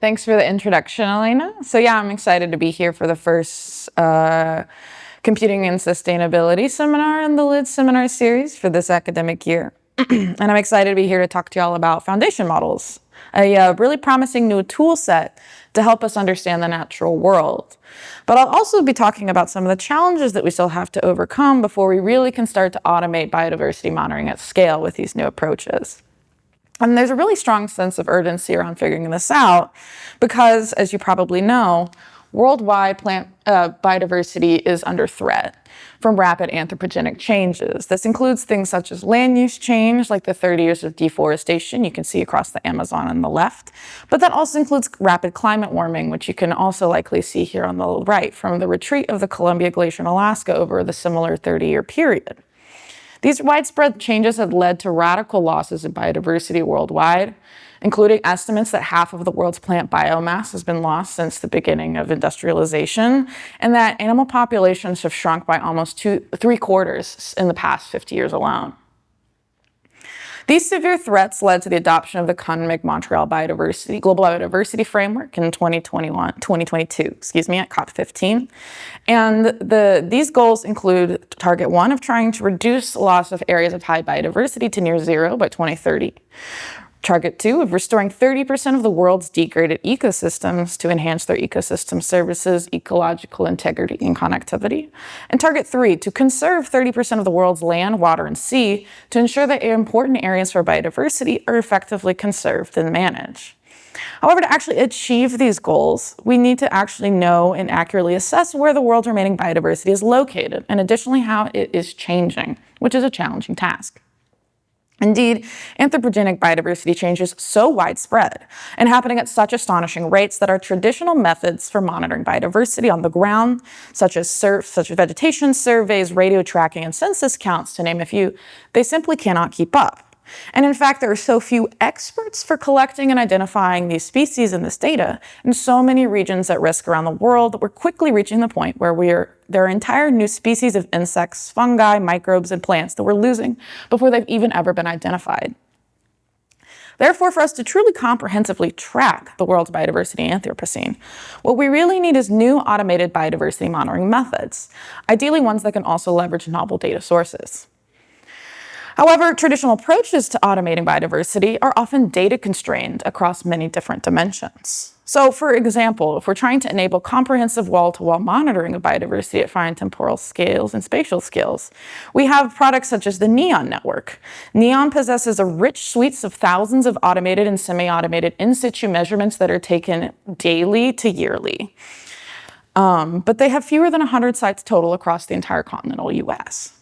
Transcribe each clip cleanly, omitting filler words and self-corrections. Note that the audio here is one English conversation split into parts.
Thanks for the introduction, Elena. So yeah, I'm excited to be here for the first Computing and Sustainability seminar in the LIDS seminar series for this academic year. And I'm excited to be here to talk to y'all about foundation models, a really promising new tool set to help us understand the natural world. But I'll also be talking about some of the challenges that we still have to overcome before we really can start to automate biodiversity monitoring at scale with these new approaches. And there's a really strong sense of urgency around figuring this out because, as you probably know, worldwide plant biodiversity is under threat from rapid anthropogenic changes. This includes things such as land use change, like the 30 years of deforestation you can see across the Amazon on the left, but that also includes rapid climate warming, which you can also likely see here on the right from the retreat of the Columbia Glacier in Alaska over the similar 30-year period. These widespread changes have led to radical losses in biodiversity worldwide, including estimates that half of the world's plant biomass has been lost since the beginning of industrialization, and that animal populations have shrunk by almost three-quarters in the past 50 years alone. These severe threats led to the adoption of the CONMIG-Montreal Global Biodiversity Framework in 2022 at COP15. And these goals include Target 1 of trying to reduce loss of areas of high biodiversity to near zero by 2030. Target 2 of restoring 30% of the world's degraded ecosystems to enhance their ecosystem services, ecological integrity, and connectivity. And Target 3 to conserve 30% of the world's land, water, and sea to ensure that important areas for biodiversity are effectively conserved and managed. However, to actually achieve these goals, we need to actually know and accurately assess where the world's remaining biodiversity is located, and additionally how it is changing, which is a challenging task. Indeed, anthropogenic biodiversity change is so widespread and happening at such astonishing rates that our traditional methods for monitoring biodiversity on the ground, such as vegetation surveys, radio tracking, and census counts, to name a few, they simply cannot keep up. And in fact, there are so few experts for collecting and identifying these species in this data in so many regions at risk around the world that we're quickly reaching the point where there are entire new species of insects, fungi, microbes, and plants that we're losing before they've even ever been identified. Therefore, for us to truly comprehensively track the world's biodiversity Anthropocene, what we really need is new automated biodiversity monitoring methods, ideally ones that can also leverage novel data sources. However, traditional approaches to automating biodiversity are often data constrained across many different dimensions. So, for example, if we're trying to enable comprehensive wall-to-wall monitoring of biodiversity at fine temporal scales and spatial scales, we have products such as the NEON network. NEON possesses a rich suite of thousands of automated and semi-automated in-situ measurements that are taken daily to yearly. But they have fewer than 100 sites total across the entire continental US,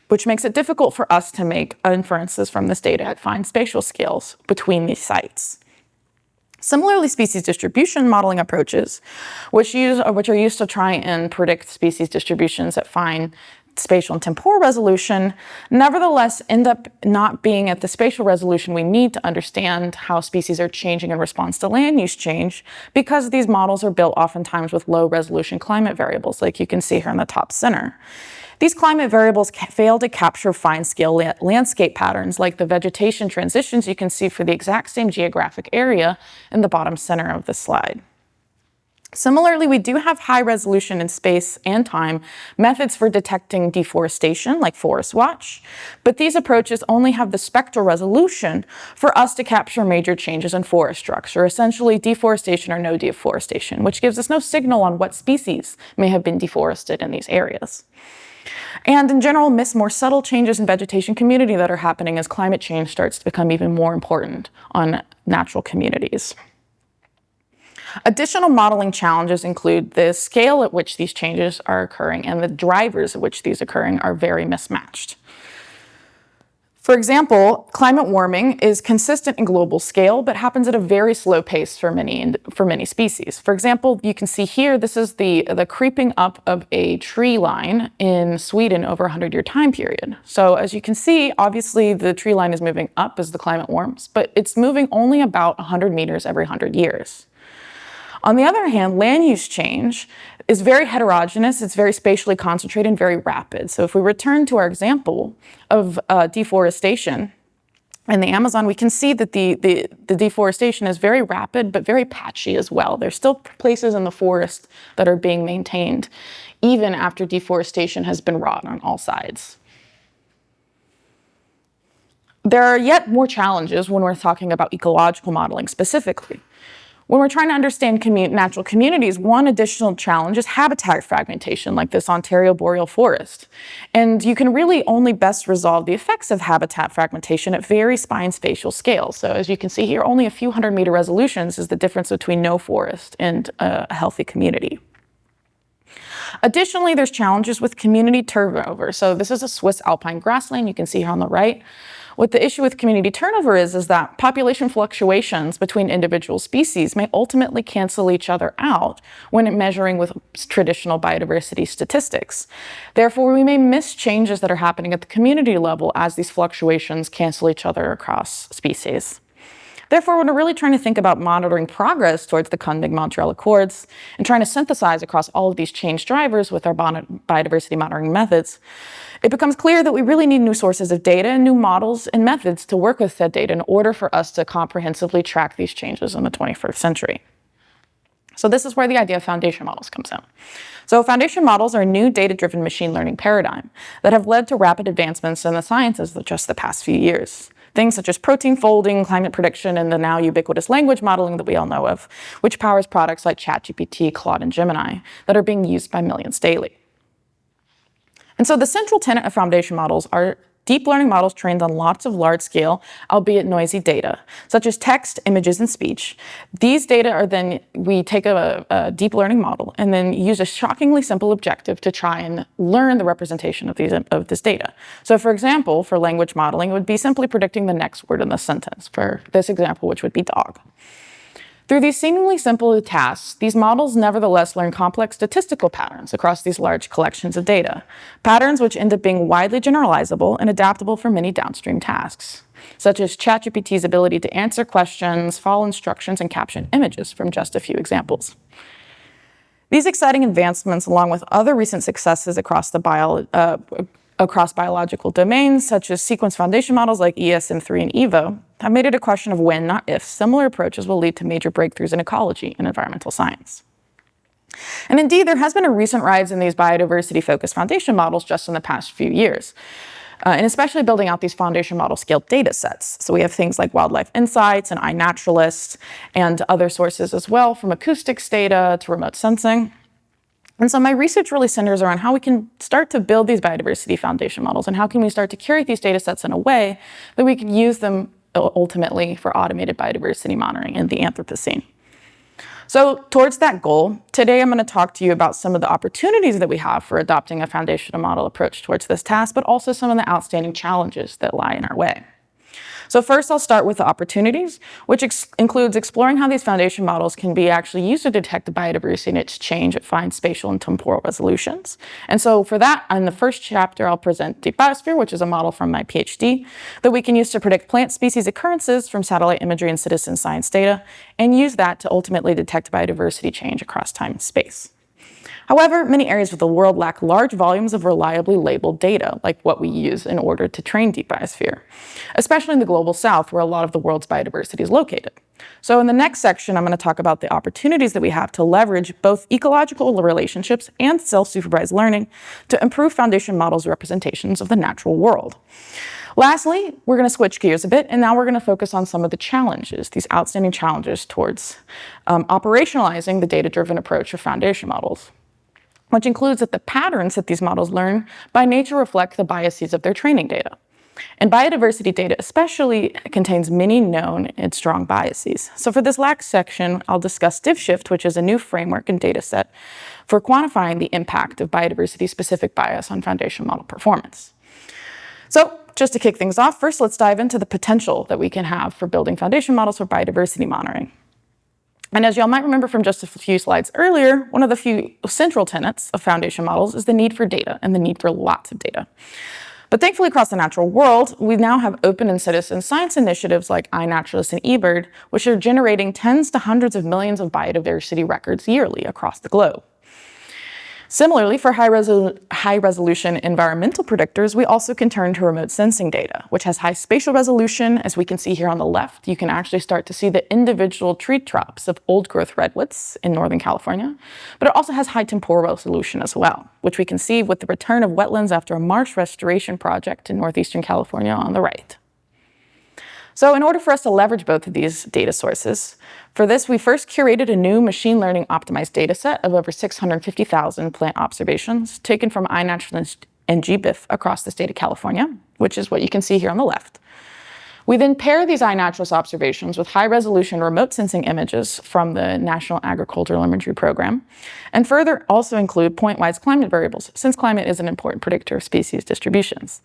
which makes it difficult for us to make inferences from this data at fine spatial scales between these sites. Similarly, species distribution modeling approaches, which are used to try and predict species distributions at fine spatial and temporal resolution, nevertheless end up not being at the spatial resolution we need to understand how species are changing in response to land use change, because these models are built oftentimes with low resolution climate variables, like you can see here in the top center. These climate variables fail to capture fine-scale landscape patterns like the vegetation transitions you can see for the exact same geographic area in the bottom center of the slide. Similarly, we do have high resolution in space and time methods for detecting deforestation, like Forest Watch, but these approaches only have the spectral resolution for us to capture major changes in forest structure, essentially deforestation or no deforestation, which gives us no signal on what species may have been deforested in these areas. And in general, miss more subtle changes in vegetation community that are happening as climate change starts to become even more important on natural communities. Additional modeling challenges include the scale at which these changes are occurring and the drivers at which these are occurring are very mismatched. For example, climate warming is consistent in global scale, but happens at a very slow pace for many species. For example, you can see here, this is the creeping up of a tree line in Sweden over a 100-year time period. So as you can see, obviously the tree line is moving up as the climate warms, but it's moving only about 100 meters every 100 years. On the other hand, land use change is very heterogeneous, it's very spatially concentrated and very rapid. So if we return to our example of deforestation, in the Amazon, we can see that the deforestation is very rapid, but very patchy as well. There's still places in the forest that are being maintained, even after deforestation has been wrought on all sides. There are yet more challenges when we're talking about ecological modeling specifically. When we're trying to understand natural communities, one additional challenge is habitat fragmentation, like this Ontario boreal forest. And you can really only best resolve the effects of habitat fragmentation at very fine spatial scales. So as you can see here, only a few 100-meter resolutions is the difference between no forest and a healthy community. Additionally, there's challenges with community turnover. So this is a Swiss alpine grassland, you can see here on the right. What the issue with community turnover is that population fluctuations between individual species may ultimately cancel each other out when measuring with traditional biodiversity statistics. Therefore, we may miss changes that are happening at the community level as these fluctuations cancel each other across species. Therefore, when we're really trying to think about monitoring progress towards the Kunming-Montreal Accords and trying to synthesize across all of these change drivers with our biodiversity monitoring methods, it becomes clear that we really need new sources of data and new models and methods to work with that data in order for us to comprehensively track these changes in the 21st century. So this is where the idea of foundation models comes in. So foundation models are a new data-driven machine learning paradigm that have led to rapid advancements in the sciences of just the past few years. Things such as protein folding, climate prediction, and the now ubiquitous language modeling that we all know of, which powers products like ChatGPT, Claude, and Gemini that are being used by millions daily. And so the central tenet of foundation models are deep learning models trained on lots of large-scale, albeit noisy data, such as text, images, and speech. These data are then, we take a deep learning model and then use a shockingly simple objective to try and learn the representation of this data. So for example, for language modeling, it would be simply predicting the next word in the sentence, for this example, which would be dog. Through these seemingly simple tasks, these models nevertheless learn complex statistical patterns across these large collections of data, patterns which end up being widely generalizable and adaptable for many downstream tasks, such as ChatGPT's ability to answer questions, follow instructions, and caption images, from just a few examples. These exciting advancements, along with other recent successes across biological domains, such as sequence foundation models like ESM3 and EVO, have made it a question of when, not if, similar approaches will lead to major breakthroughs in ecology and environmental science. And indeed, there has been a recent rise in these biodiversity-focused foundation models just in the past few years, and especially building out these foundation model scale data sets. So we have things like Wildlife Insights and iNaturalist and other sources as well, from acoustics data to remote sensing. And so my research really centers around how we can start to build these biodiversity foundation models and how can we start to curate these data sets in a way that we can use them ultimately for automated biodiversity monitoring in the Anthropocene. So towards that goal, today I'm going to talk to you about some of the opportunities that we have for adopting a foundational model approach towards this task, but also some of the outstanding challenges that lie in our way. So first, I'll start with the opportunities, which includes exploring how these foundation models can be actually used to detect biodiversity and its change at fine spatial and temporal resolutions. And so for that, in the first chapter, I'll present Deep Biosphere, which is a model from my PhD that we can use to predict plant species occurrences from satellite imagery and citizen science data, and use that to ultimately detect biodiversity change across time and space. However, many areas of the world lack large volumes of reliably labeled data, like what we use in order to train Deep Biosphere, especially in the global south, where a lot of the world's biodiversity is located. So in the next section, I'm going to talk about the opportunities that we have to leverage both ecological relationships and self-supervised learning to improve foundation models' representations of the natural world. Lastly, we're going to switch gears a bit, and now we're going to focus on some of the challenges, these outstanding challenges towards operationalizing the data-driven approach of foundation models, which includes that the patterns that these models learn by nature reflect the biases of their training data. And biodiversity data especially contains many known and strong biases. So for this last section, I'll discuss DivShift, which is a new framework and data set for quantifying the impact of biodiversity-specific bias on foundation model performance. So just to kick things off, first let's dive into the potential that we can have for building foundation models for biodiversity monitoring. And as y'all might remember from just a few slides earlier, one of the few central tenets of foundation models is the need for data and the need for lots of data. But thankfully across the natural world, we now have open and citizen science initiatives like iNaturalist and eBird, which are generating tens to hundreds of millions of biodiversity records yearly across the globe. Similarly, for high-resolution environmental predictors, we also can turn to remote sensing data, which has high spatial resolution. As we can see here on the left, you can actually start to see the individual tree trunks of old-growth redwoods in Northern California, but it also has high temporal resolution as well, which we can see with the return of wetlands after a marsh restoration project in northeastern California on the right. So in order for us to leverage both of these data sources, for this, we first curated a new machine learning optimized data set of over 650,000 plant observations taken from iNaturalist and GBIF across the state of California, which is what you can see here on the left. We then pair these iNaturalist observations with high-resolution remote sensing images from the National Agricultural Imagery Program, and further also include point-wise climate variables, since climate is an important predictor of species distributions.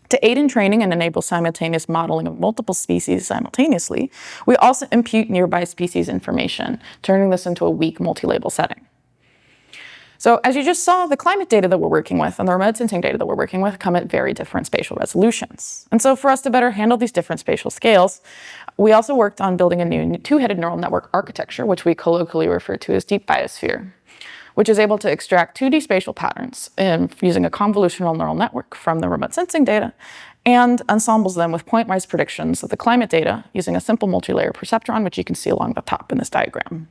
To aid in training and enable simultaneous modeling of multiple species simultaneously, we also impute nearby species information, turning this into a weak multi-label setting. So as you just saw, the climate data that we're working with and the remote sensing data that we're working with come at very different spatial resolutions. And so for us to better handle these different spatial scales, we also worked on building a new two-headed neural network architecture, which we colloquially refer to as deep biosphere, which is able to extract 2D spatial patterns using a convolutional neural network from the remote sensing data and ensembles them with point-wise predictions of the climate data using a simple multi-layer perceptron, which you can see along the top in this diagram.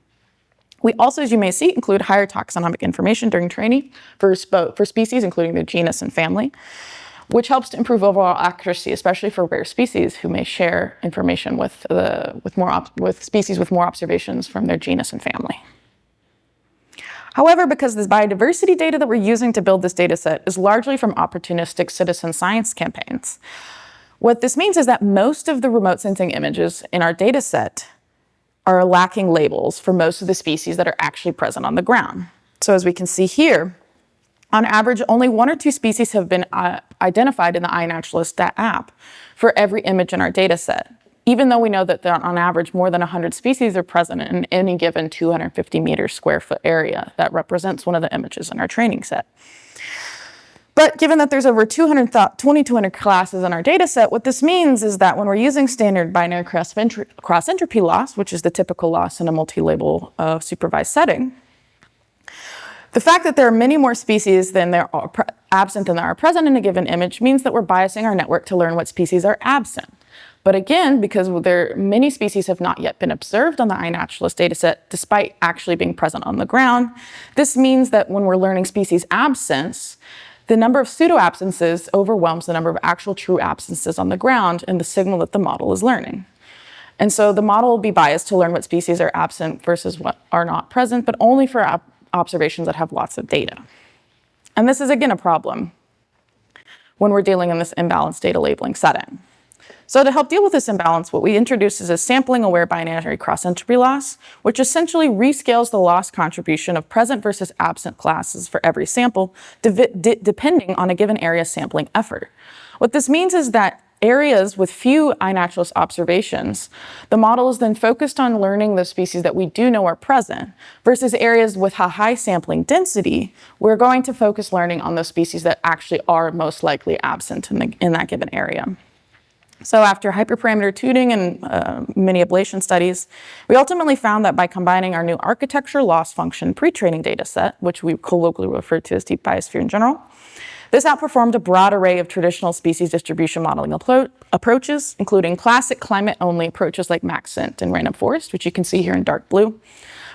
We also, as you may see, include higher taxonomic information during training for species, including their genus and family, which helps to improve overall accuracy, especially for rare species who may share information with species with more observations from their genus and family. However, because this biodiversity data that we're using to build this data set is largely from opportunistic citizen science campaigns, what this means is that most of the remote sensing images in our data set are lacking labels for most of the species that are actually present on the ground. So as we can see here, on average, only 1 or 2 species have been identified in the iNaturalist app for every image in our data set, even though we know that on average more than 100 species are present in any given 250 meter square foot area that represents one of the images in our training set. But given that there's over 2,200 classes in our data set, what this means is that when we're using standard binary cross-entropy loss, which is the typical loss in a multi-label supervised setting, the fact that there are many more species than there are absent than there are present in a given image means that we're biasing our network to learn what species are absent. But again, because many species have not yet been observed on the iNaturalist dataset, despite actually being present on the ground, this means that when we're learning species absence, the number of pseudo-absences overwhelms the number of actual true absences on the ground and the signal that the model is learning. And so the model will be biased to learn what species are absent versus what are not present, but only for observations that have lots of data. And this is, again, a problem when we're dealing in this imbalanced data labeling setting. So to help deal with this imbalance, what we introduce is a sampling-aware binary cross-entropy loss, which essentially rescales the loss contribution of present versus absent classes for every sample, depending on a given area sampling effort. What this means is that areas with few iNaturalist observations, the model is then focused on learning the species that we do know are present, versus areas with a high sampling density, we're going to focus learning on those species that actually are most likely absent in that given area. So after hyperparameter tuning and many ablation studies, we ultimately found that by combining our new architecture loss function pre-training data set, which we colloquially refer to as deep biosphere in general, this outperformed a broad array of traditional species distribution modeling approaches, including classic climate-only approaches like maxent and random forest, which you can see here in dark blue,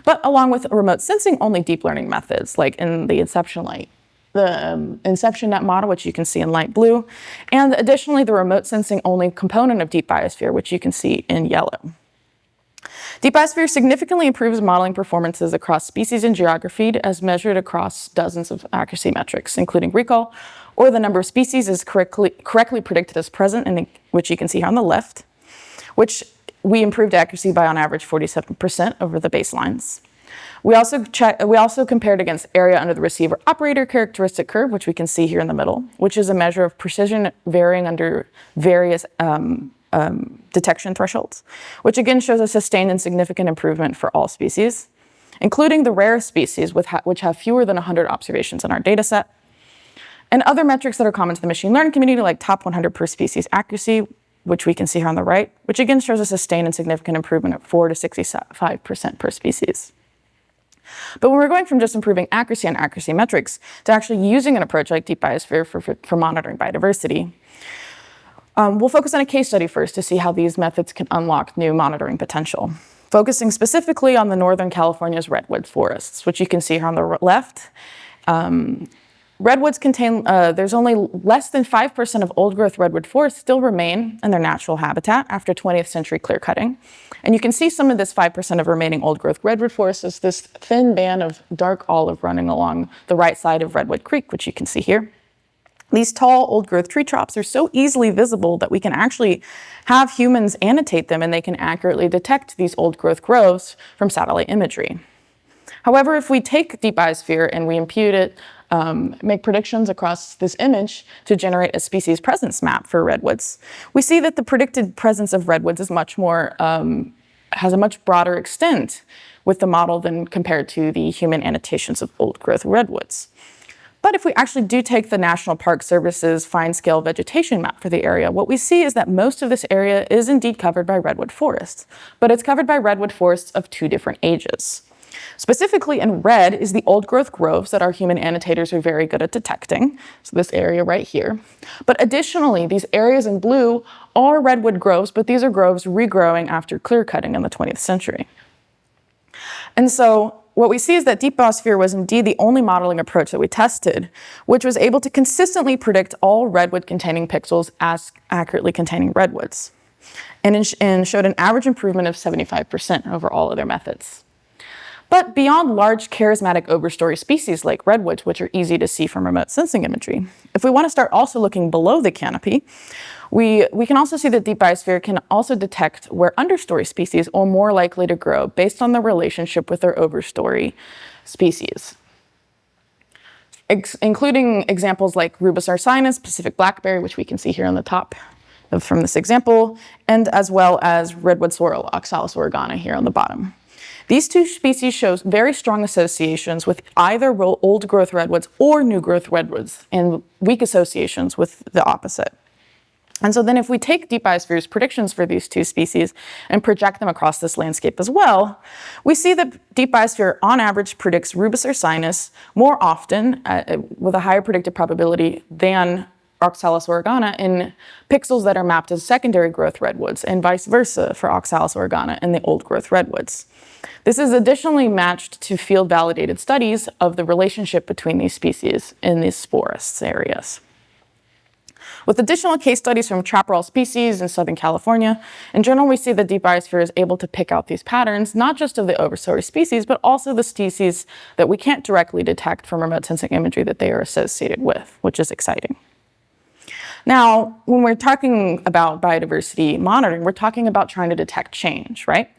but along with remote sensing-only deep learning methods like in the InceptionNet model, which you can see in light blue, and additionally the remote sensing only component of deep biosphere, which you can see in yellow. Deep biosphere significantly improves modeling performances across species and geography as measured across dozens of accuracy metrics, including recall, or the number of species is correctly predicted as present, which you can see here on the left, which we improved accuracy by on average 47% over the baselines. We also compared against area under the receiver operator characteristic curve, which we can see here in the middle, which is a measure of precision varying under various detection thresholds, which again shows a sustained and significant improvement for all species, including the rarest species which have fewer than 100 observations in our data set, and other metrics that are common to the machine learning community like top 100 per species accuracy, which we can see here on the right, which again shows a sustained and significant improvement of 4 to 65% per species. But when we're going from just improving accuracy and accuracy metrics to actually using an approach like deep biosphere for monitoring biodiversity, we'll focus on a case study first to see how these methods can unlock new monitoring potential. Focusing specifically on the Northern California's redwood forests, which you can see here on the left. Redwoods contain, there's only less than 5% of old-growth redwood forests still remain in their natural habitat after 20th century clear-cutting. And you can see some of this 5% of remaining old-growth redwood forests is this thin band of dark olive running along the right side of Redwood Creek, which you can see here. These tall, old-growth tree tops are so easily visible that we can actually have humans annotate them, and they can accurately detect these old-growth groves from satellite imagery. However, if we take deep biosphere and we impute it, make predictions across this image to generate a species presence map for redwoods, we see that the predicted presence of redwoods is much more, has a much broader extent with the model than compared to the human annotations of old-growth redwoods. But if we actually do take the National Park Service's fine-scale vegetation map for the area, what we see is that most of this area is indeed covered by redwood forests, but it's covered by redwood forests of two different ages. Specifically in red is the old-growth groves that our human annotators are very good at detecting, so this area right here. But additionally, these areas in blue are redwood groves, but these are groves regrowing after clear-cutting in the 20th century. And so what we see is that deep biosphere was indeed the only modeling approach that we tested, which was able to consistently predict all redwood-containing pixels as accurately containing redwoods, and showed an average improvement of 75% over all other methods. But beyond large charismatic overstory species like redwoods, which are easy to see from remote sensing imagery, if we want to start also looking below the canopy, we can also see that deep biosphere can also detect where understory species are more likely to grow based on the relationship with their overstory species, including examples like Rubus ursinus, Pacific blackberry, which we can see here on the top from this example, and as well as redwood sorrel, Oxalis oregana, here on the bottom. These two species show very strong associations with either old-growth redwoods or new-growth redwoods, and weak associations with the opposite. And so then if we take deep biosphere's predictions for these two species and project them across this landscape as well, we see that deep biosphere on average predicts Rubus ursinus more often with a higher predicted probability than Oxalis oregana in pixels that are mapped as secondary growth redwoods, and vice versa for Oxalis oregana in the old growth redwoods. This is additionally matched to field validated studies of the relationship between these species in these forests areas. With additional case studies from chaparral species in Southern California, in general we see that deep biosphere is able to pick out these patterns, not just of the overstory species, but also the species that we can't directly detect from remote sensing imagery that they are associated with, which is exciting. Now, when we're talking about biodiversity monitoring, we're talking about trying to detect change, right?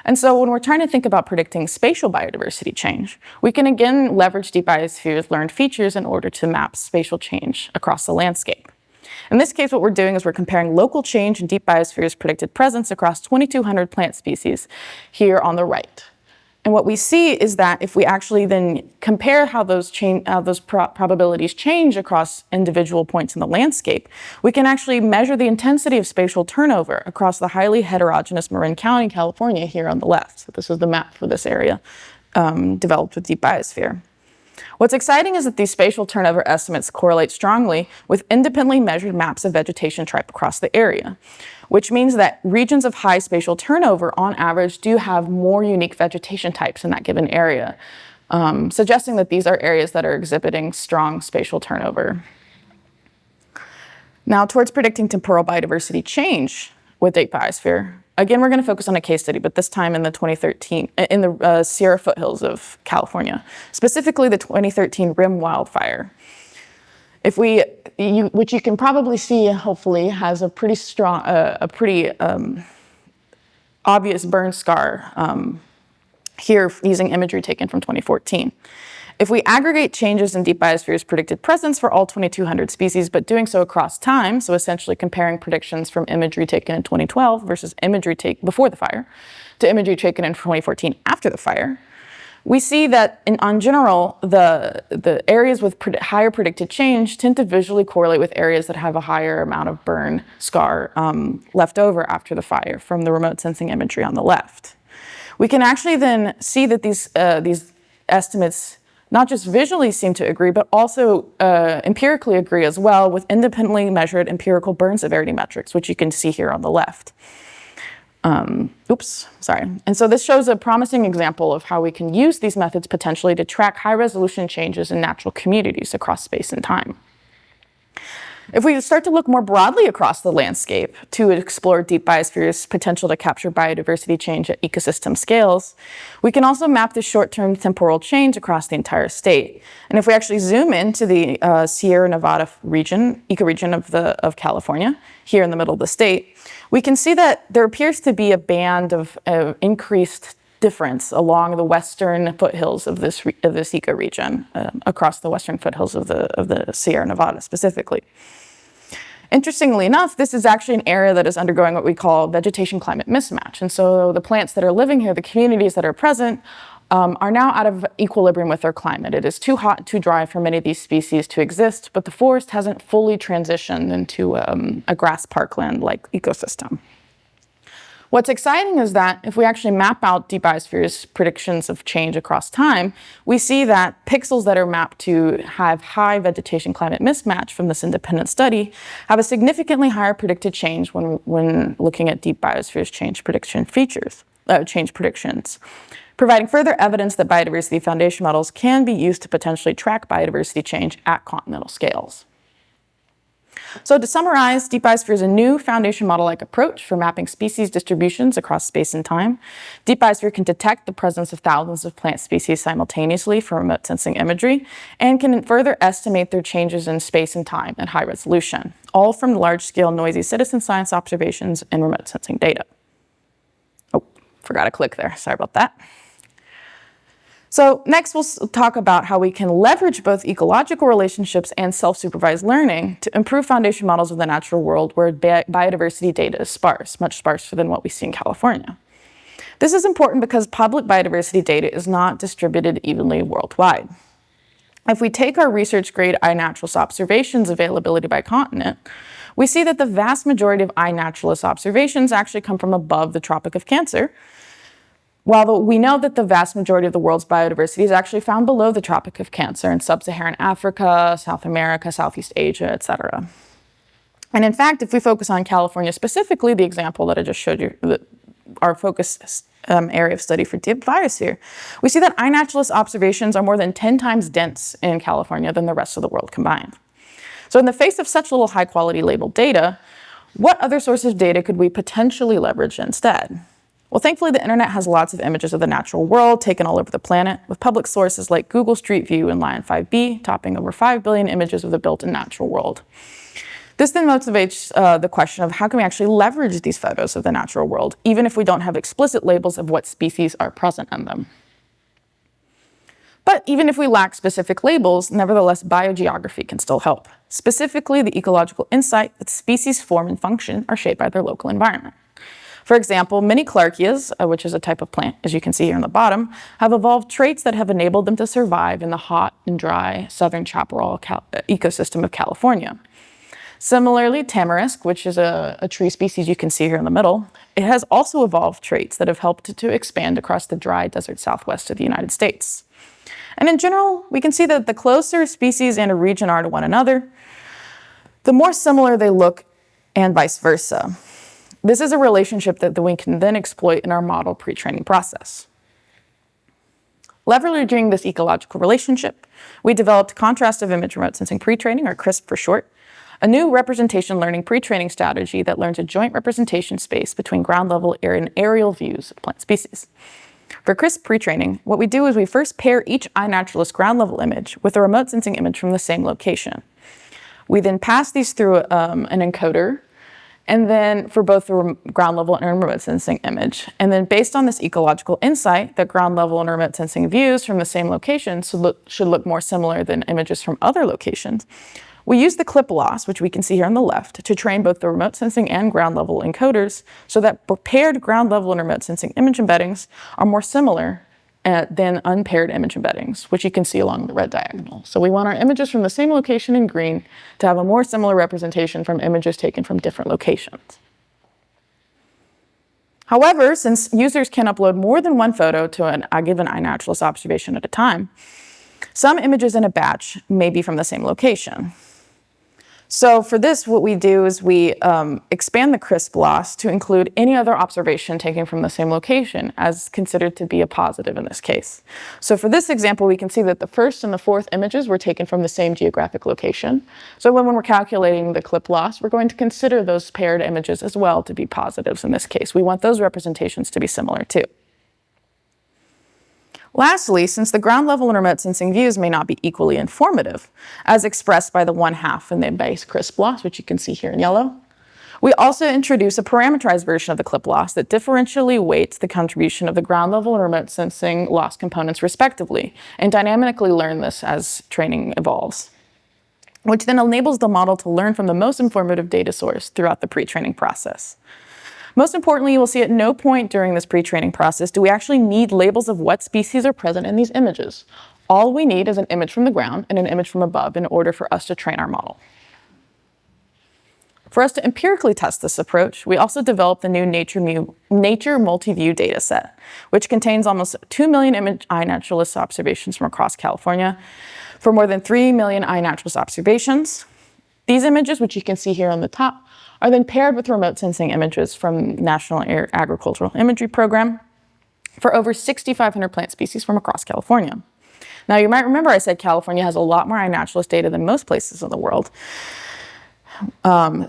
And so when we're trying to think about predicting spatial biodiversity change, we can again leverage deep biosphere's learned features in order to map spatial change across the landscape. In this case, what we're doing is we're comparing local change in deep biosphere's predicted presence across 2,200 plant species here on the right. And what we see is that if we actually then compare how those probabilities change across individual points in the landscape, we can actually measure the intensity of spatial turnover across the highly heterogeneous Marin County, California, here on the left. So this is the map for this area developed with deep biosphere. What's exciting is that these spatial turnover estimates correlate strongly with independently measured maps of vegetation type across the area, which means that regions of high spatial turnover on average do have more unique vegetation types in that given area, suggesting that these are areas that are exhibiting strong spatial turnover. Now, towards predicting temporal biodiversity change with deep biosphere, again, we're going to focus on a case study, but this time in the Sierra foothills of California, specifically the 2013 Rim wildfire. Which you can probably see, hopefully, has a pretty strong, obvious burn scar here using imagery taken from 2014. If we aggregate changes in deep biosphere's predicted presence for all 2,200 species, but doing so across time, so essentially comparing predictions from imagery taken in 2012 versus imagery taken before the fire to imagery taken in 2014 after the fire, we see that in general, the areas with higher predicted change tend to visually correlate with areas that have a higher amount of burn scar left over after the fire from the remote sensing imagery on the left. We can actually then see that these estimates not just visually seem to agree, but also empirically agree as well with independently measured empirical burn severity metrics, which you can see here on the left. And so this shows a promising example of how we can use these methods potentially to track high-resolution changes in natural communities across space and time. If we start to look more broadly across the landscape to explore deep biosphere's potential to capture biodiversity change at ecosystem scales, we can also map the short-term temporal change across the entire state. And if we actually zoom into the Sierra Nevada region, ecoregion of California, here in the middle of the state, we can see that there appears to be a band of increased difference along the western foothills of this ecoregion, across the western foothills of the Sierra Nevada specifically. Interestingly enough, this is actually an area that is undergoing what we call vegetation climate mismatch. And so the plants that are living here, the communities that are present, are now out of equilibrium with their climate. It is too hot and too dry for many of these species to exist, but the forest hasn't fully transitioned into a grass parkland-like ecosystem. What's exciting is that if we actually map out deep biosphere's predictions of change across time, we see that pixels that are mapped to have high vegetation climate mismatch from this independent study have a significantly higher predicted change when looking at deep biosphere's change predictions, providing further evidence that biodiversity foundation models can be used to potentially track biodiversity change at continental scales. So to summarize, deep biosphere is a new foundation model-like approach for mapping species distributions across space and time. Deep biosphere can detect the presence of thousands of plant species simultaneously from remote sensing imagery and can further estimate their changes in space and time at high resolution, all from large-scale noisy citizen science observations and remote sensing data. Oh, forgot a click there, sorry about that. So next we'll talk about how we can leverage both ecological relationships and self-supervised learning to improve foundation models of the natural world where biodiversity data is sparse, much sparser than what we see in California. This is important because public biodiversity data is not distributed evenly worldwide. If we take our research-grade iNaturalist observations availability by continent, we see that the vast majority of iNaturalist observations actually come from above the Tropic of Cancer, while we know that the vast majority of the world's biodiversity is actually found below the Tropic of Cancer in sub-Saharan Africa, South America, Southeast Asia, etc. And in fact, if we focus on California specifically, the example that I just showed you, our focus area of study for deep biosphere, we see that iNaturalist observations are more than 10 times dense in California than the rest of the world combined. So in the face of such little high-quality labeled data, what other sources of data could we potentially leverage instead? Well, thankfully, the internet has lots of images of the natural world taken all over the planet, with public sources like Google Street View and Lion 5B topping over 5 billion images of the built-in natural world. This then motivates the question of how can we actually leverage these photos of the natural world, even if we don't have explicit labels of what species are present in them. But even if we lack specific labels, nevertheless, biogeography can still help. Specifically, the ecological insight that species form and function are shaped by their local environment. For example, many Clarkias, which is a type of plant, as you can see here on the bottom, have evolved traits that have enabled them to survive in the hot and dry southern chaparral ecosystem of California. Similarly, tamarisk, which is a tree species you can see here in the middle, it has also evolved traits that have helped to expand across the dry desert southwest of the United States. And in general, we can see that the closer a species and a region are to one another, the more similar they look, and vice versa. This is a relationship that we can then exploit in our model pre-training process. Leveraging this ecological relationship, we developed contrastive image remote sensing pre-training, or CRISP for short, a new representation learning pre-training strategy that learns a joint representation space between ground level and aerial views of plant species. For CRISP pre-training, what we do is we first pair each iNaturalist ground level image with a remote sensing image from the same location. We then pass these through an encoder, and then for both the ground level and remote sensing image. And then based on this ecological insight that ground level and remote sensing views from the same location should look more similar than images from other locations, we use the clip loss, which we can see here on the left, to train both the remote sensing and ground level encoders so that paired ground level and remote sensing image embeddings are more similar than unpaired image embeddings, which you can see along the red diagonal. So we want our images from the same location in green to have a more similar representation from images taken from different locations. However, since users can upload more than one photo to a given iNaturalist observation at a time, some images in a batch may be from the same location. So for this, what we do is we expand the crisp loss to include any other observation taken from the same location as considered to be a positive in this case. So for this example, we can see that the first and the fourth images were taken from the same geographic location. So when we're calculating the clip loss, we're going to consider those paired images as well to be positives in this case. We want those representations to be similar too. Lastly, since the ground level and remote sensing views may not be equally informative, as expressed by the 1/2 in the base crisp loss, which you can see here in yellow, we also introduce a parameterized version of the clip loss that differentially weights the contribution of the ground level and remote sensing loss components respectively, and dynamically learn this as training evolves, which then enables the model to learn from the most informative data source throughout the pre-training process. Most importantly, you will see at no point during this pre-training process do we actually need labels of what species are present in these images. All we need is an image from the ground and an image from above in order for us to train our model. For us to empirically test this approach, we also developed the new Nature Multiview dataset, which contains almost 2 million iNaturalist observations from across California for more than 3 million iNaturalist observations. These images, which you can see here on the top, are then paired with remote sensing images from National Agricultural Imagery Program for over 6,500 plant species from across California. Now, you might remember I said California has a lot more iNaturalist data than most places in the world,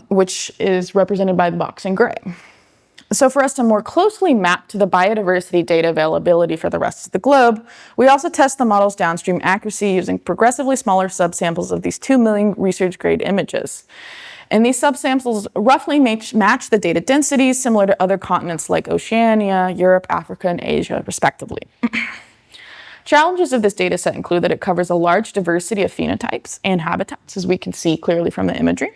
which is represented by the box in gray. So for us to more closely map to the biodiversity data availability for the rest of the globe, we also test the model's downstream accuracy using progressively smaller subsamples of these 2 million research-grade images. And these subsamples roughly match the data densities similar to other continents like Oceania, Europe, Africa, and Asia, respectively. Challenges of this data set include that it covers a large diversity of phenotypes and habitats, as we can see clearly from the imagery.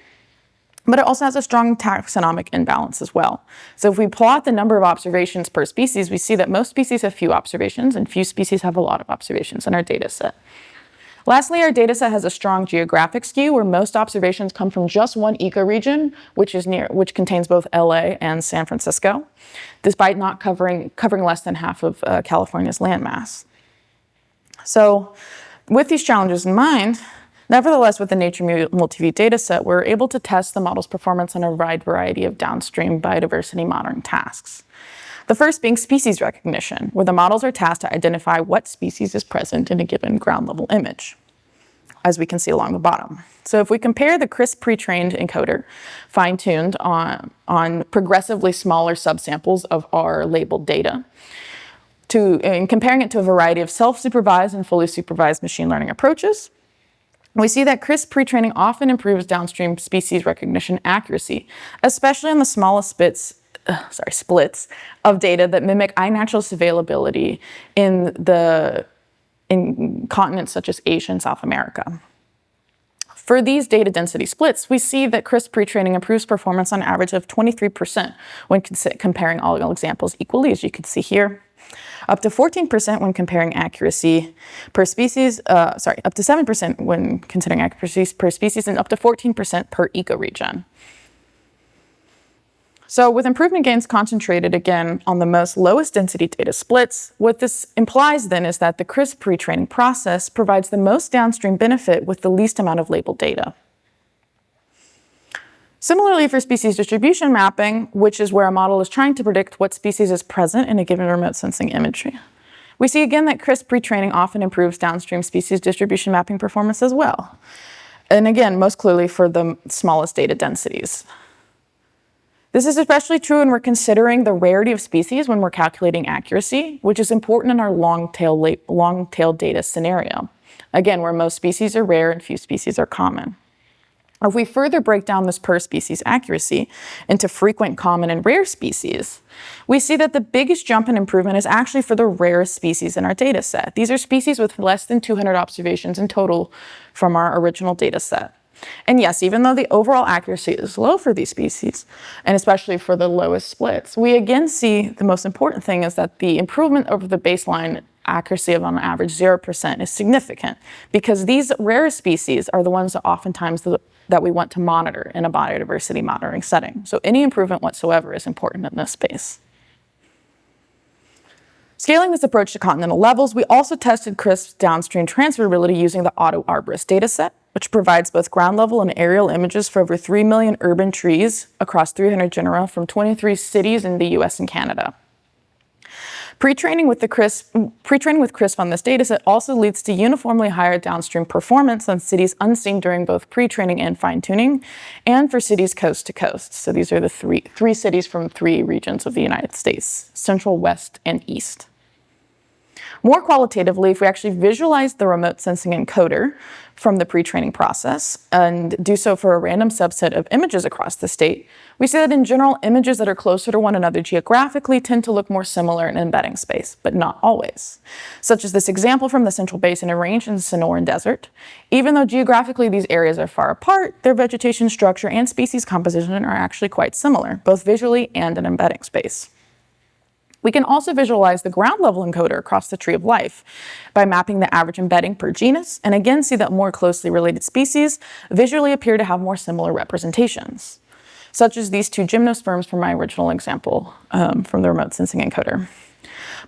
But it also has a strong taxonomic imbalance as well. So if we plot the number of observations per species, we see that most species have few observations and few species have a lot of observations in our data set. Lastly, our data set has a strong geographic skew where most observations come from just one ecoregion, which contains both LA and San Francisco, despite not covering less than half of California's landmass. So with these challenges in mind, nevertheless, with the Nature Multiview dataset, we're able to test the model's performance on a wide variety of downstream biodiversity monitoring tasks. The first being species recognition, where the models are tasked to identify what species is present in a given ground level image, as we can see along the bottom. So if we compare the crisp pre-trained encoder, fine-tuned on progressively smaller subsamples of our labeled data, and comparing it to a variety of self-supervised and fully supervised machine learning approaches, we see that crisp pre-training often improves downstream species recognition accuracy, especially on the smallest splits of data that mimic iNaturalist availability in continents such as Asia and South America. For these data density splits, we see that crisp pre-training improves performance on average of 23% when comparing all examples equally, as you can see here. Up to 14% when comparing accuracy per species, up to 7% when considering accuracy per species, and up to 14% per ecoregion. So with improvement gains concentrated again on the most lowest density data splits, what this implies then is that the crisp pre-training process provides the most downstream benefit with the least amount of labeled data. Similarly, for species distribution mapping, which is where a model is trying to predict what species is present in a given remote sensing imagery, we see again that crisp pre-training often improves downstream species distribution mapping performance as well. And again, most clearly for the smallest data densities. This is especially true when we're considering the rarity of species when we're calculating accuracy, which is important in our long-tail data scenario. Again, where most species are rare and few species are common. If we further break down this per species accuracy into frequent, common, and rare species, we see that the biggest jump in improvement is actually for the rarest species in our data set. These are species with less than 200 observations in total from our original data set. And yes, even though the overall accuracy is low for these species, and especially for the lowest splits, we again see the most important thing is that the improvement over the baseline accuracy of on average 0% is significant, because these rarest species are the ones that oftentimes that we want to monitor in a biodiversity monitoring setting. So any improvement whatsoever is important in this space. Scaling this approach to continental levels, we also tested CRISP's downstream transferability using the Auto Arborist dataset, which provides both ground level and aerial images for over 3 million urban trees across 300 genera from 23 cities in the US and Canada. Pre-training with CRISP on this dataset also leads to uniformly higher downstream performance on cities unseen during both pre-training and fine-tuning, and for cities coast to coast. So these are the three cities from 3 regions of the United States: Central, West, and East. More qualitatively, if we actually visualize the remote sensing encoder from the pre-training process and do so for a random subset of images across the state, we see that in general, images that are closer to one another geographically tend to look more similar in embedding space, but not always. Such as this example from the Central Basin Range and Sonoran Desert. Even though geographically these areas are far apart, their vegetation structure and species composition are actually quite similar, both visually and in embedding space. We can also visualize the ground level encoder across the tree of life by mapping the average embedding per genus, and again see that more closely related species visually appear to have more similar representations, such as these 2 gymnosperms from my original example from the remote sensing encoder.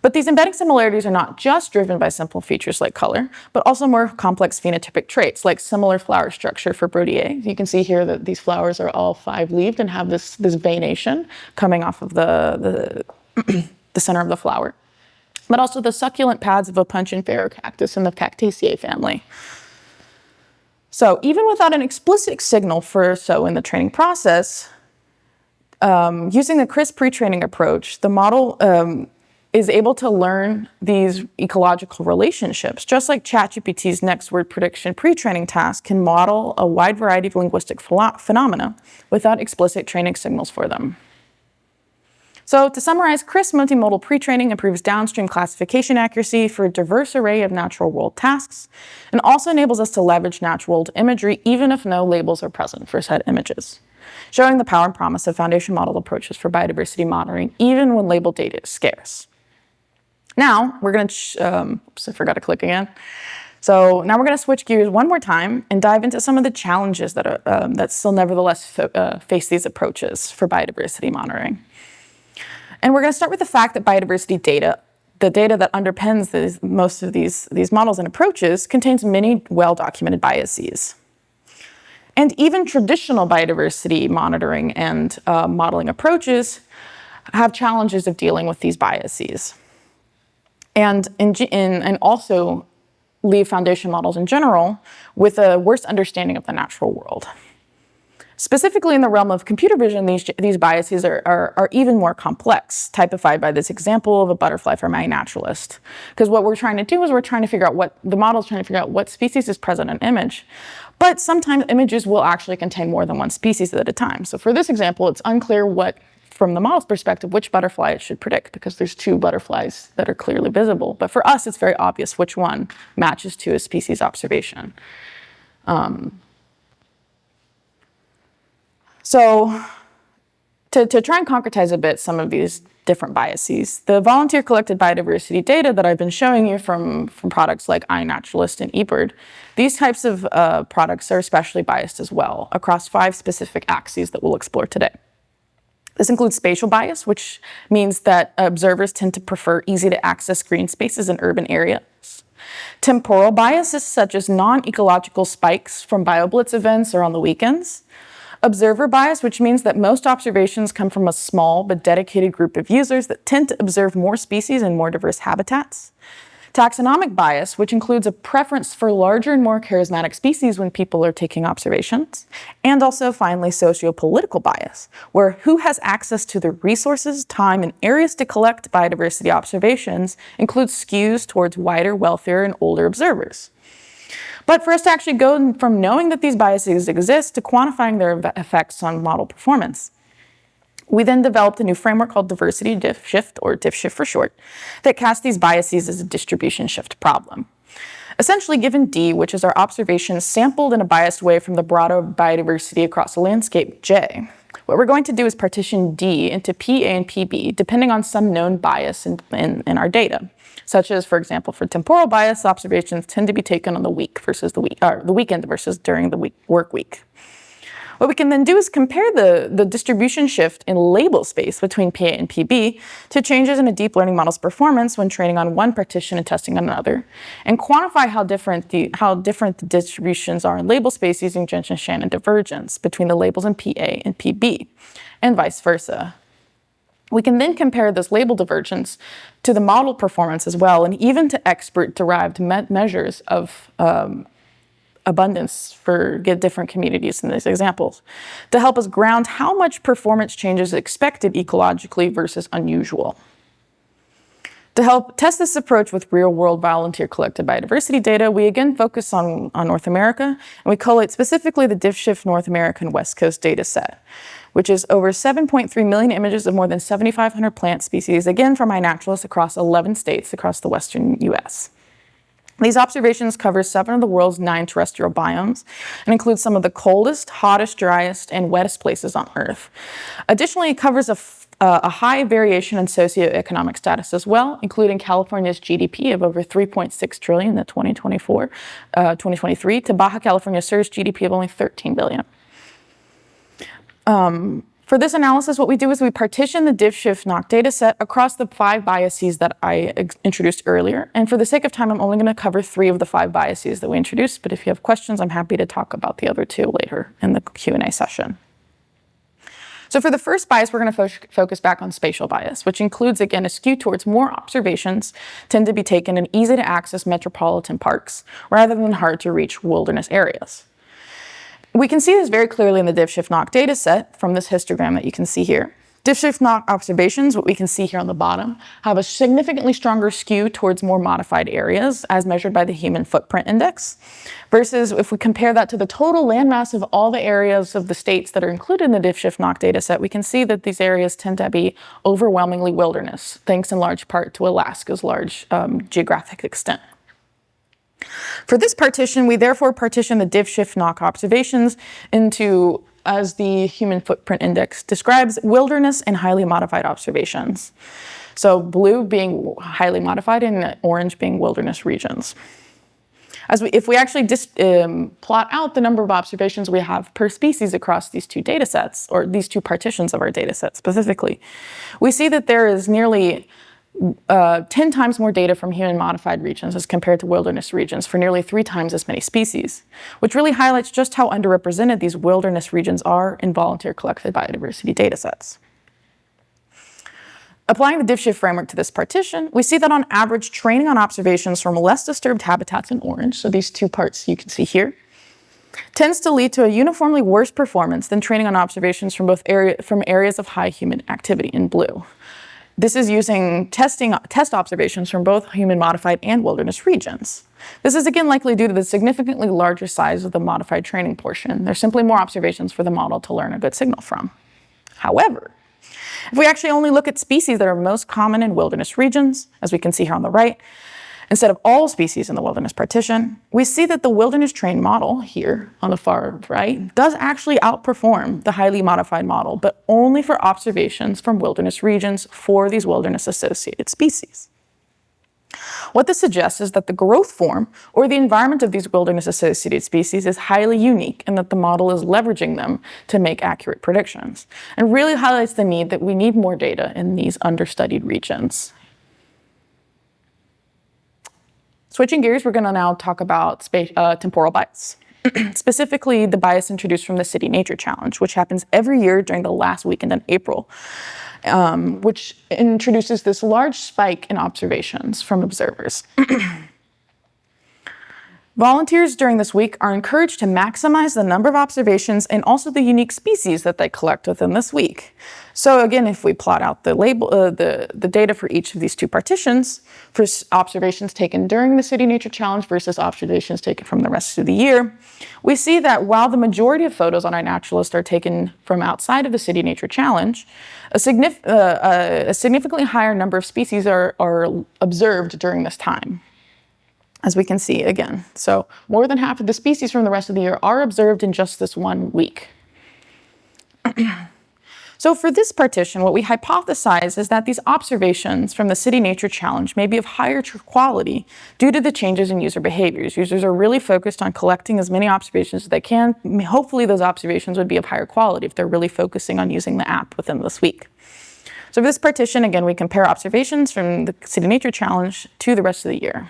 But these embedding similarities are not just driven by simple features like color, but also more complex phenotypic traits like similar flower structure for Brodier. You can see here that these flowers are all 5-leaved and have this veination coming off of the center of the flower, but also the succulent pads of a puncheon cactus in the Cactaceae family. So even without an explicit signal for so in the training process, using the CRISP pre-training approach, the model is able to learn these ecological relationships, just like ChatGPT's next word prediction pre-training task can model a wide variety of linguistic phenomena without explicit training signals for them. So to summarize, CRISP multimodal pre-training improves downstream classification accuracy for a diverse array of natural world tasks, and also enables us to leverage natural world imagery even if no labels are present for said images, showing the power and promise of foundation model approaches for biodiversity monitoring even when labeled data is scarce. Now we're going to, oops, I forgot to click again. So now we're going to switch gears one more time and dive into some of the challenges that still nevertheless face these approaches for biodiversity monitoring. And we're going to start with the fact that biodiversity data, the data that underpins most of these models and approaches, contains many well-documented biases. And even traditional biodiversity monitoring and modeling approaches have challenges of dealing with these biases. And also leave foundation models in general with a worse understanding of the natural world. Specifically in the realm of computer vision, these biases are even more complex, typified by this example of a butterfly from my naturalist. Because what we're trying to do is we're trying to figure out what species is present in an image. But sometimes images will actually contain more than one species at a time. So for this example, it's unclear from the model's perspective, which butterfly it should predict, because there's 2 butterflies that are clearly visible. But for us, it's very obvious which one matches to a species observation. So to try and concretize a bit some of these different biases, the volunteer-collected biodiversity data that I've been showing you from products like iNaturalist and eBird, these types of products are especially biased as well across 5 specific axes that we'll explore today. This includes spatial bias, which means that observers tend to prefer easy-to-access green spaces in urban areas. Temporal biases, such as non-ecological spikes from BioBlitz events or on the weekends. Observer bias, which means that most observations come from a small but dedicated group of users that tend to observe more species in more diverse habitats. Taxonomic bias, which includes a preference for larger and more charismatic species when people are taking observations. And also, finally, socio-political bias, where who has access to the resources, time, and areas to collect biodiversity observations includes skews towards wider, wealthier, and older observers. But for us to actually go from knowing that these biases exist to quantifying their effects on model performance, we then developed a new framework called Diversity Diff Shift, or Diff Shift for short, that casts these biases as a distribution shift problem. Essentially, given D, which is our observations sampled in a biased way from the broader biodiversity across the landscape, J, what we're going to do is partition D into PA and PB, depending on some known bias in our data. Such as, for example, for temporal bias, observations tend to be taken on the week versus the weekend versus during the work week. What we can then do is compare the distribution shift in label space between PA and PB to changes in a deep learning model's performance when training on one partition and testing on another, and quantify how different the distributions are in label space using Jensen-Shannon divergence between the labels in PA and PB, and vice versa. We can then compare this label divergence to the model performance as well, and even to expert-derived measures of abundance for different communities in these examples, to help us ground how much performance change is expected ecologically versus unusual. To help test this approach with real-world volunteer-collected biodiversity data, we again focus on North America, and we collate specifically the DiffShift North American West Coast data set, which is over 7.3 million images of more than 7,500 plant species, again from iNaturalists across 11 states across the western US. These observations cover 7 of the world's 9 terrestrial biomes and include some of the coldest, hottest, driest, and wettest places on Earth. Additionally, it covers a high variation in socioeconomic status as well, including California's GDP of over 3.6 trillion in 2023 to Baja California Sur's GDP of only 13 billion. For this analysis, what we do is we partition the DiffShift NOC data set across the 5 biases that I introduced earlier. And for the sake of time, I'm only going to cover 3 of the 5 biases that we introduced. But if you have questions, I'm happy to talk about the other 2 later in the Q&A session. So for the first bias, we're going to focus back on spatial bias, which includes, again, a skew towards more observations tend to be taken in easy-to-access metropolitan parks rather than hard-to-reach wilderness areas. We can see this very clearly in the DiffShift NOC data set from this histogram that you can see here. DiffShift NOC observations, what we can see here on the bottom, have a significantly stronger skew towards more modified areas as measured by the Human Footprint Index, versus if we compare that to the total landmass of all the areas of the states that are included in the DiffShift NOC data set, we can see that these areas tend to be overwhelmingly wilderness, thanks in large part to Alaska's large geographic extent. For this partition, we therefore partition the DiffShift NOC observations into, as the Human Footprint Index describes, wilderness and highly modified observations. So blue being highly modified and orange being wilderness regions. If we actually plot out the number of observations we have per species across these 2 data sets, or these 2 partitions of our data set specifically, we see that there is nearly 10 times more data from human-modified regions as compared to wilderness regions for nearly 3 times as many species, which really highlights just how underrepresented these wilderness regions are in volunteer-collected biodiversity data sets. Applying the DiffShift framework to this partition, we see that on average, training on observations from less disturbed habitats in orange, so these 2 parts you can see here, tends to lead to a uniformly worse performance than training on observations from areas of high human activity in blue. This is using test observations from both human-modified and wilderness regions. This is again likely due to the significantly larger size of the modified training portion. There's simply more observations for the model to learn a good signal from. However, if we actually only look at species that are most common in wilderness regions, as we can see here on the right, instead of all species in the wilderness partition, we see that the wilderness trained model here on the far right does actually outperform the highly modified model, but only for observations from wilderness regions for these wilderness associated species. What this suggests is that the growth form or the environment of these wilderness associated species is highly unique and that the model is leveraging them to make accurate predictions, and really highlights the need that we need more data in these understudied regions. Switching gears, we're going to now talk about temporal bias, specifically the bias introduced from the City Nature Challenge, which happens every year during the last weekend in April, which introduces this large spike in observations from observers. Volunteers during this week are encouraged to maximize the number of observations and also the unique species that they collect within this week. So again, if we plot out the data for each of these 2 partitions, for observations taken during the City Nature Challenge versus observations taken from the rest of the year, we see that while the majority of photos on iNaturalist are taken from outside of the City Nature Challenge, a significantly higher number of species are observed during this time, as we can see again. So more than half of the species from the rest of the year are observed in just this 1 week. So for this partition, what we hypothesize is that these observations from the City Nature Challenge may be of higher quality due to the changes in user behaviors. Users are really focused on collecting as many observations as they can. Hopefully those observations would be of higher quality if they're really focusing on using the app within this week. So for this partition, again, we compare observations from the City Nature Challenge to the rest of the year.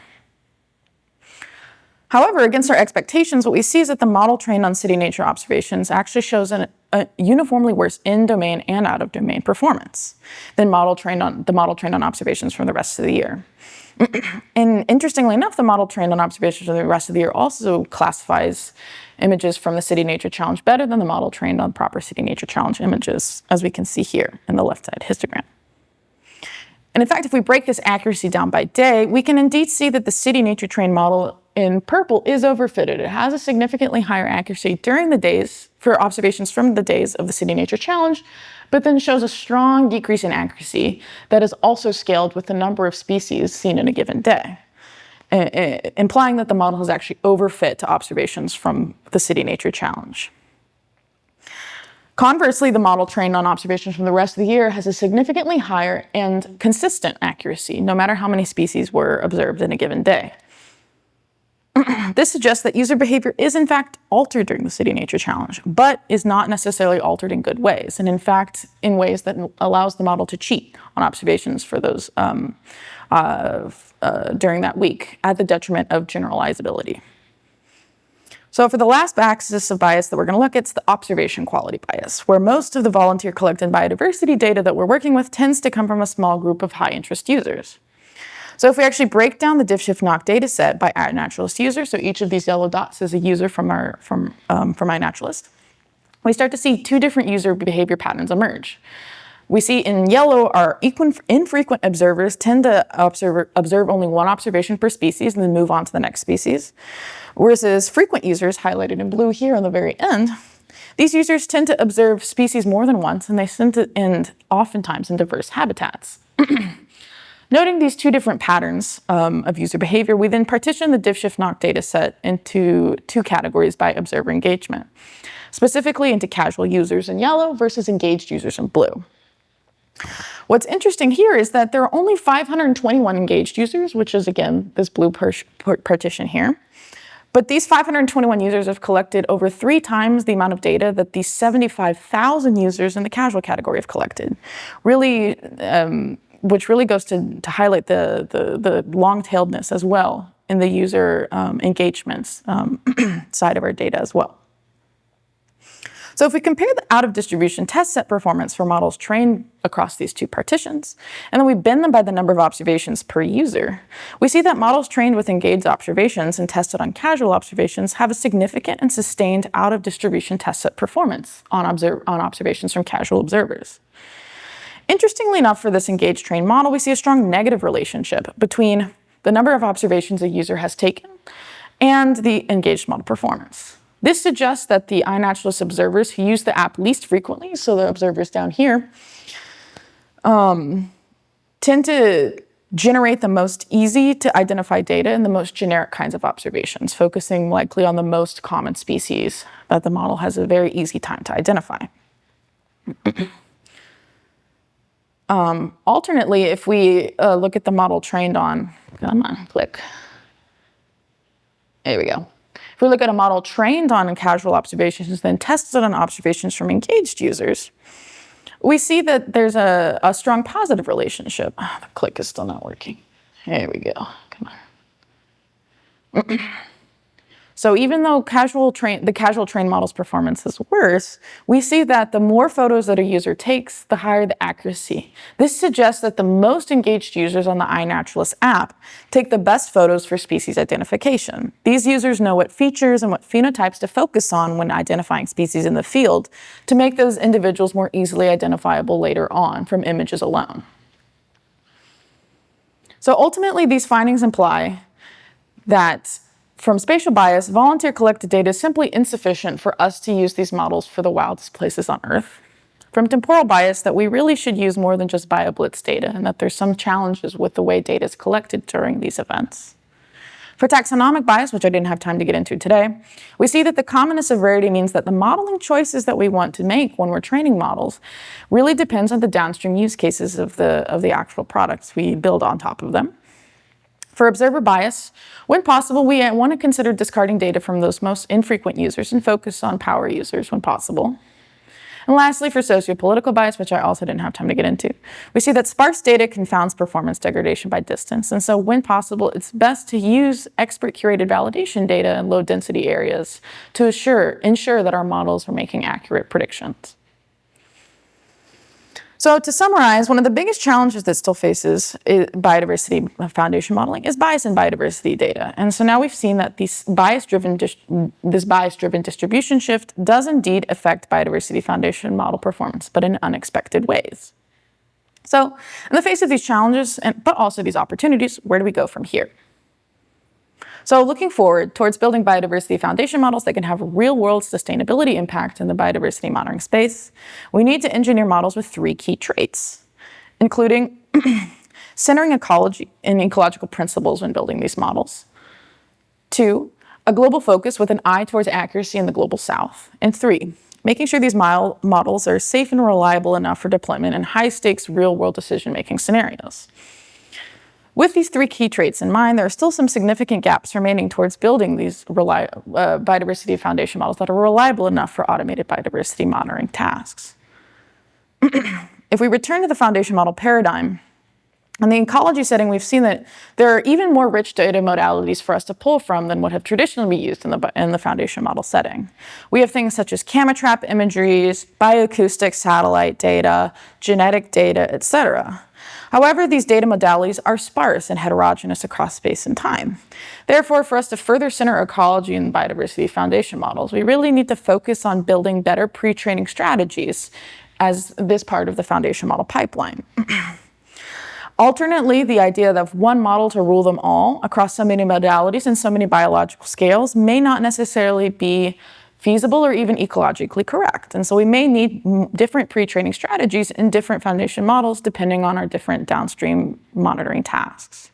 However, against our expectations, what we see is that the model trained on city nature observations actually shows a uniformly worse in-domain and out-of-domain performance than the model trained on observations from the rest of the year. And interestingly enough, the model trained on observations from the rest of the year also classifies images from the City Nature Challenge better than the model trained on proper City Nature Challenge images, as we can see here in the left side histogram. And in fact, if we break this accuracy down by day, we can indeed see that the City Nature trained model in purple is overfitted. It has a significantly higher accuracy during the days for observations from the days of the City Nature Challenge, but then shows a strong decrease in accuracy that is also scaled with the number of species seen in a given day, implying that the model is actually overfit to observations from the City Nature Challenge. Conversely, the model trained on observations from the rest of the year has a significantly higher and consistent accuracy, no matter how many species were observed in a given day. This suggests that user behavior is in fact altered during the City Nature Challenge, but is not necessarily altered in good ways, and in fact in ways that allows the model to cheat on observations for those during that week at the detriment of generalizability. So for the last axis of bias that we're going to look at, it's the observation quality bias, where most of the volunteer collected biodiversity data that we're working with tends to come from a small group of high interest users. So if we actually break down the diff-shift-knock data set by iNaturalist user, so each of these yellow dots is a user from iNaturalist, we start to see two different user behavior patterns emerge. We see in yellow our infrequent observers tend to observe only one observation per species and then move on to the next species, whereas frequent users, highlighted in blue here on the very end, these users tend to observe species more than once, and they tend to end oftentimes in diverse habitats. Noting these two different patterns of user behavior, we then partition the diff-shift-knock data set into two categories by observer engagement, specifically into casual users in yellow versus engaged users in blue. What's interesting here is that there are only 521 engaged users, which is, again, this blue partition here. But these 521 users have collected over 3 times the amount of data that these 75,000 users in the casual category have collected. Really, which really goes to highlight the long-tailedness as well in the user engagements side of our data as well. So if we compare the out-of-distribution test set performance for models trained across these two partitions, and then we bin them by the number of observations per user, we see that models trained with engaged observations and tested on casual observations have a significant and sustained out-of-distribution test set performance on observations from casual observers. Interestingly enough, for this engaged trained model, we see a strong negative relationship between the number of observations a user has taken and the engaged model performance. This suggests that the iNaturalist observers who use the app least frequently, so the observers down here, tend to generate the most easy to identify data and the most generic kinds of observations, focusing likely on the most common species that the model has a very easy time to identify. Alternately, if we look at the model trained on, come on, click. There we go. If we look at a model trained on casual observations, then tested on observations from engaged users, we see that there's a strong positive relationship. Oh, the click is still not working. There we go. Come on. So even though the casual trained model's performance is worse, we see that the more photos that a user takes, the higher the accuracy. This suggests that the most engaged users on the iNaturalist app take the best photos for species identification. These users know what features and what phenotypes to focus on when identifying species in the field to make those individuals more easily identifiable later on from images alone. So ultimately, these findings imply that from spatial bias, volunteer collected data is simply insufficient for us to use these models for the wildest places on Earth. From temporal bias, that we really should use more than just BioBlitz data, and that there's some challenges with the way data is collected during these events. For taxonomic bias, which I didn't have time to get into today, we see that the commonness of rarity means that the modeling choices that we want to make when we're training models really depends on the downstream use cases of the actual products we build on top of them. For observer bias, when possible, we want to consider discarding data from those most infrequent users and focus on power users when possible. And lastly, for sociopolitical bias, which I also didn't have time to get into, we see that sparse data confounds performance degradation by distance. And so when possible, it's best to use expert curated validation data in low density areas to ensure that our models are making accurate predictions. So to summarize, one of the biggest challenges that still faces biodiversity foundation modeling is bias in biodiversity data. And so now we've seen that this bias-driven distribution shift does indeed affect biodiversity foundation model performance, but in unexpected ways. So in the face of these challenges, but also these opportunities, where do we go from here? So looking forward towards building biodiversity foundation models that can have real-world sustainability impact in the biodiversity monitoring space, we need to engineer models with 3 key traits, including centering ecology and ecological principles when building these models. 2, a global focus with an eye towards accuracy in the global south. And 3, making sure these models are safe and reliable enough for deployment in high-stakes real-world decision-making scenarios. With these 3 key traits in mind, there are still some significant gaps remaining towards building these biodiversity foundation models that are reliable enough for automated biodiversity monitoring tasks. If we return to the foundation model paradigm, in the ecology setting, we've seen that there are even more rich data modalities for us to pull from than what have traditionally been used in the foundation model setting. We have things such as camera trap imageries, bioacoustic satellite data, genetic data, etc. However, these data modalities are sparse and heterogeneous across space and time. Therefore, for us to further center ecology in biodiversity foundation models, we really need to focus on building better pre-training strategies as this part of the foundation model pipeline. Alternately, the idea of one model to rule them all across so many modalities and so many biological scales may not necessarily be feasible or even ecologically correct. And so we may need different pre-training strategies in different foundation models depending on our different downstream monitoring tasks.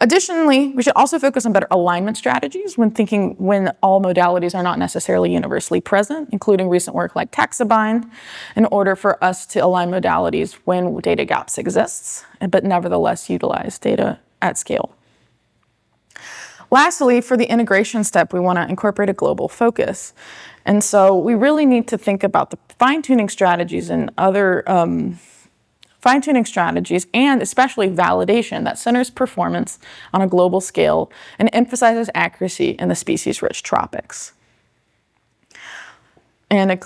Additionally, we should also focus on better alignment strategies when all modalities are not necessarily universally present, including recent work like Taxobind, in order for us to align modalities when data gaps exist, but nevertheless utilize data at scale. Lastly, for the integration step, we want to incorporate a global focus. And so we really need to think about the fine-tuning strategies and other fine-tuning strategies and especially validation that centers performance on a global scale and emphasizes accuracy in the species-rich tropics. And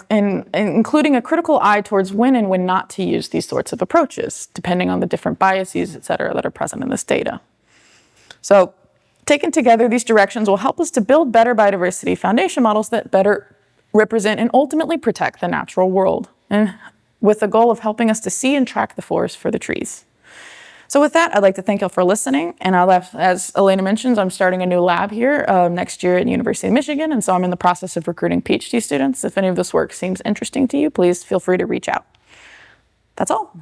including a critical eye towards when and when not to use these sorts of approaches, depending on the different biases, et cetera, that are present in this data. So, taken together, these directions will help us to build better biodiversity foundation models that better represent and ultimately protect the natural world, and with the goal of helping us to see and track the forest for the trees. So with that, I'd like to thank you all for listening. And as Elena mentions, I'm starting a new lab here next year at the University of Michigan. And so I'm in the process of recruiting PhD students. If any of this work seems interesting to you, please feel free to reach out. That's all.